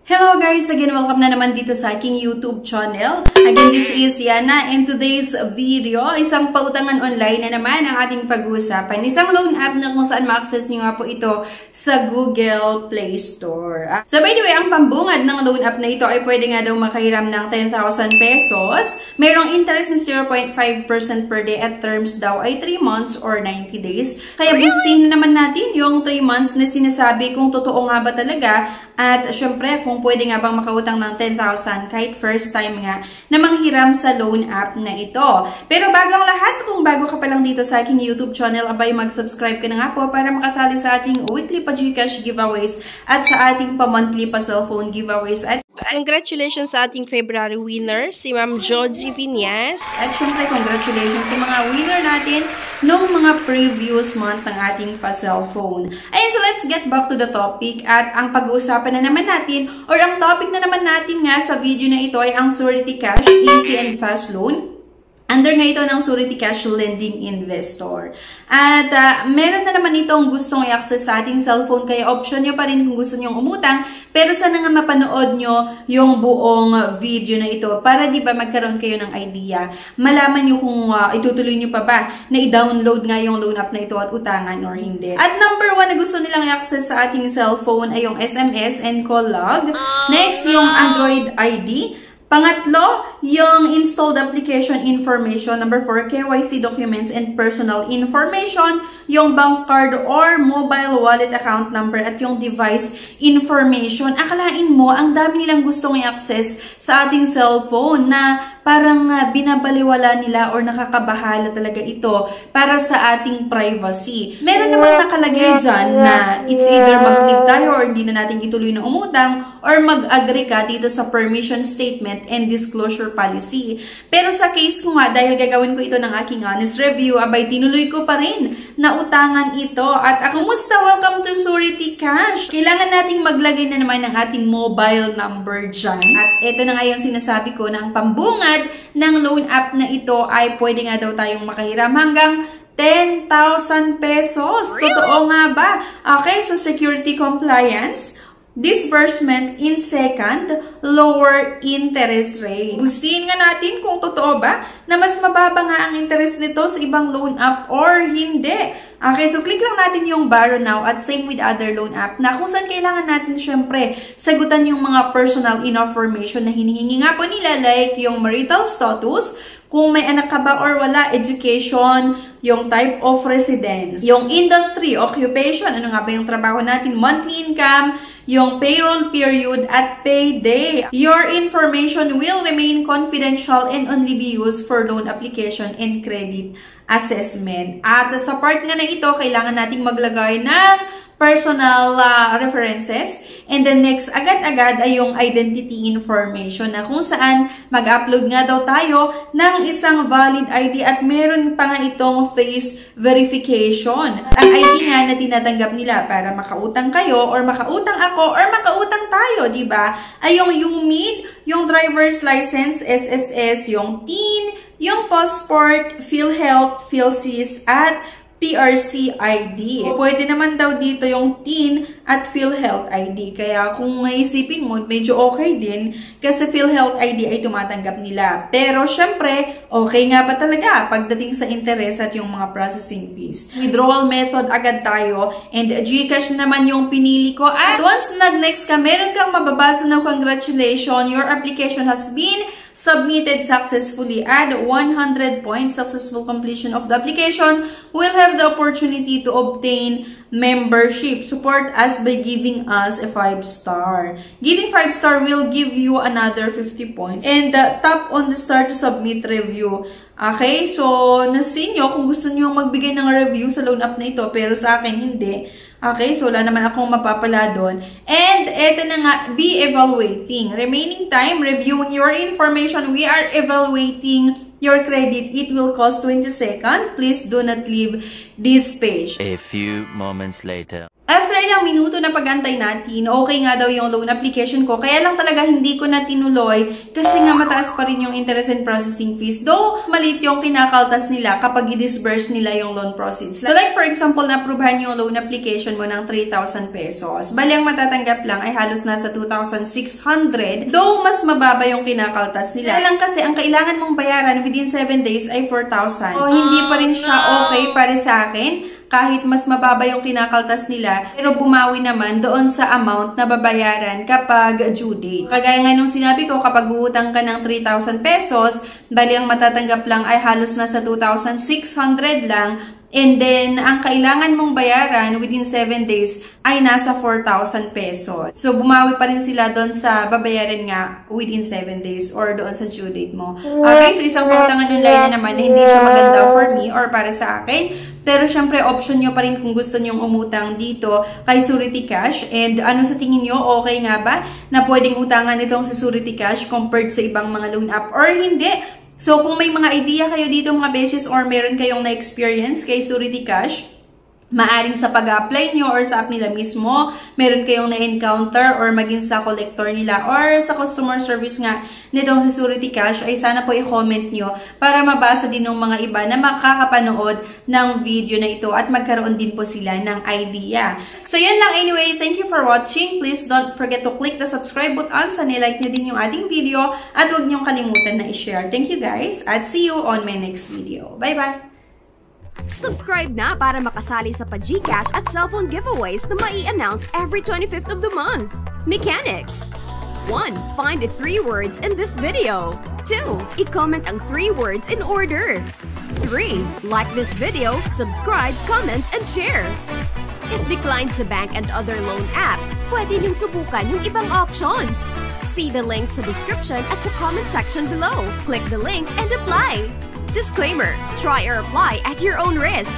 Hello guys! Again, welcome na naman dito sa aking YouTube channel. Again, this is Yana. In today's video, isang pautangan online na naman ang ating pag-uusapan. Isang loan app na kung saan ma-access nyo nga po ito sa Google Play Store. So by the way, ang pambungad ng loan app na ito ay pwede nga daw makahiram ng 10,000 pesos. Mayroong interest ng 0.5% per day at terms daw ay 3 months or 90 days. Kaya busihin naman natin yung 3 months na sinasabi kung totoo nga ba talaga. At syempre, kung pwede nga bang makautang ng 10,000 kahit first time nga na manghiram sa loan app na ito. Pero bago ang lahat, kung bago ka pa lang dito sa aking YouTube channel, abay mag-subscribe ka na nga po para makasali sa ating weekly pa GCash giveaways at sa ating pa-monthly pa cellphone giveaways. At congratulations sa ating February winner, si Ma'am Joji Vinyas. At syempre, congratulations sa mga winner natin noong mga previous month ng ating pa-cellphone. Ayun, so let's get back to the topic. At ang pag-uusapan na naman natin, or ang topic na naman natin nga sa video na ito ay ang Surety Cash Easy and Fast Loan. Under nga ito ng Surety Cash Lending Investor. At meron na naman itong gustong i-access sa ating cellphone, kaya option nyo pa rin kung gusto nyo umutang. Pero sana nga mapanood nyo yung buong video na ito para di ba magkaroon kayo ng idea. Malaman nyo kung itutuloy nyo pa ba na i-download nga yung loan app na ito at utangan or hindi. At number 1 na gusto nilang i-access sa ating cellphone ay yung SMS and call log. Next, yung Android ID. Pangatlo, yung installed application information. Number 4, KYC documents and personal information. Yung bank card or mobile wallet account number at yung device information. Akalain mo, ang dami nilang gustong i-access sa ating cellphone na parang binabaliwala nila or nakakabahala talaga ito para sa ating privacy. Meron naman nakalagay dyan na it's either mag-leave tayo or hindi na natin ituloy na umutang or mag-agree ka dito sa permission statement and disclosure policy. Pero sa case ko nga, dahil gagawin ko ito ng aking honest review, abay tinuloy ko pa rin na utangan ito. At kumusta? Welcome to Surety Cash! Kailangan nating maglagay na naman ng ating mobile number dyan. At ito na nga yung sinasabi ko na ang pambungad ng loan app na ito ay pwede nga daw tayong makahiram hanggang 10,000 pesos. Totoo nga ba? Okay, so security compliance, disbursement in second, lower interest rate. Gustuhin nga natin kung totoo ba na mas mababa nga ang interest nito sa ibang loan app or hindi. Okay, so click lang natin yung borrow now at same with other loan app na kung saan kailangan natin syempre sagutan yung mga personal information na hinihingi nga po nila like yung marital status, kung may anak ka ba or wala, education, yung type of residence, yung industry, occupation, ano nga ba yung trabaho natin, monthly income, yung payroll period at payday. Your information will remain confidential and only be used for loan application and credit assessment. At sa part nga na ito, kailangan nating maglagay ng personal references. And then next, agad-agad ay yung identity information na kung saan mag-upload nga daw tayo ng isang valid ID at meron pa nga itong face verification. Ang ID nga na tinatanggap nila para makautang kayo or makautang ako or makautang tayo, di ba? Ay yung UMID, yung driver's license, SSS, yung TIN, yung passport, PhilHealth, PhilSys, at PRC ID. Pwede naman daw dito yung TIN at PhilHealth ID. Kaya kung maisipin mo, medyo okay din kasi PhilHealth ID ay tumatanggap nila. Pero syempre, okay nga ba talaga pagdating sa interest at yung mga processing fees. Withdrawal method agad tayo and GCash naman yung pinili ko. At once nag-next ka, meron kang mababasa na congratulations, your application has been submitted successfully. Add 100 points. Successful completion of the application will have the opportunity to obtain membership. Support us by giving us a 5-star. Giving 5-star will give you another 50 points. And tap on the star to submit review. Okay, so nasa inyo kung gusto nyo magbigay ng review sa loan app na ito, pero sa akin hindi. Okay, so wala naman akong mapapala doon. And eto na nga, be evaluating. Remaining time, reviewing your information. We are evaluating your credit. It will cost 20 seconds. Please do not leave this page. A few moments later. After ilang minuto na pag-antay natin, okay nga daw yung loan application ko. Kaya lang talaga hindi ko na tinuloy kasi nga mataas pa rin yung interest and processing fees. Though, maliit yung kinakaltas nila kapag i-disburse nila yung loan proceeds. So like for example, na-approvehan yung loan application mo ng 3,000 pesos. Bali, ang matatanggap lang ay halos nasa 2,600. Though, mas mababa yung kinakaltas nila. Kaya lang kasi ang kailangan mong bayaran within 7 days ay 4,000. So, hindi pa rin siya okay para sa akin. Kahit mas mababa yung kinakaltas nila, pero bumawi naman doon sa amount na babayaran kapag due date. Kagaya nga nung sinabi ko, kapag uutang ka ng 3,000 pesos, bali ang matatanggap lang ay halos nasa 2,600 lang. And then, ang kailangan mong bayaran within 7 days ay nasa 4,000 pesos. So, bumawi pa rin sila doon sa babayaran nga within 7 days or doon sa due date mo. Okay, so isang pautangan online na naman na hindi siya maganda for me or para sa akin. Pero syempre, option nyo pa rin kung gusto nyong umutang dito kay Surety Cash. And ano sa tingin nyo, okay nga ba na pwedeng utangan itong si Surety Cash compared sa ibang mga loan app or hindi? So, kung may mga idea kayo dito mga beses or meron kayong na-experience kay Surety Cash, maaring sa pag-apply nyo or sa app nila mismo, meron kayong na-encounter or maging sa collector nila or sa customer service nga nitong si Surety Cash, ay sana po i-comment nyo para mabasa din ng mga iba na makakapanood ng video na ito at magkaroon din po sila ng idea. So, yun lang. Anyway, thank you for watching. Please don't forget to click the subscribe button. Sana like nyo din yung ating video at huwag nyong kalimutan na i-share. Thank you guys at see you on my next video. Bye-bye! Subscribe na para makasali sa pa-GCash at cellphone giveaways na mai-announce every 25th of the month. Mechanics. 1. Find the 3 words in this video. 2. I-comment ang 3 words in order. 3. Like this video, subscribe, comment, and share. If declined sa bank and other loan apps, pwede niyong subukan yung ibang options. See the links sa description at sa comment section below. Click the link and apply. Disclaimer: try or apply at your own risk.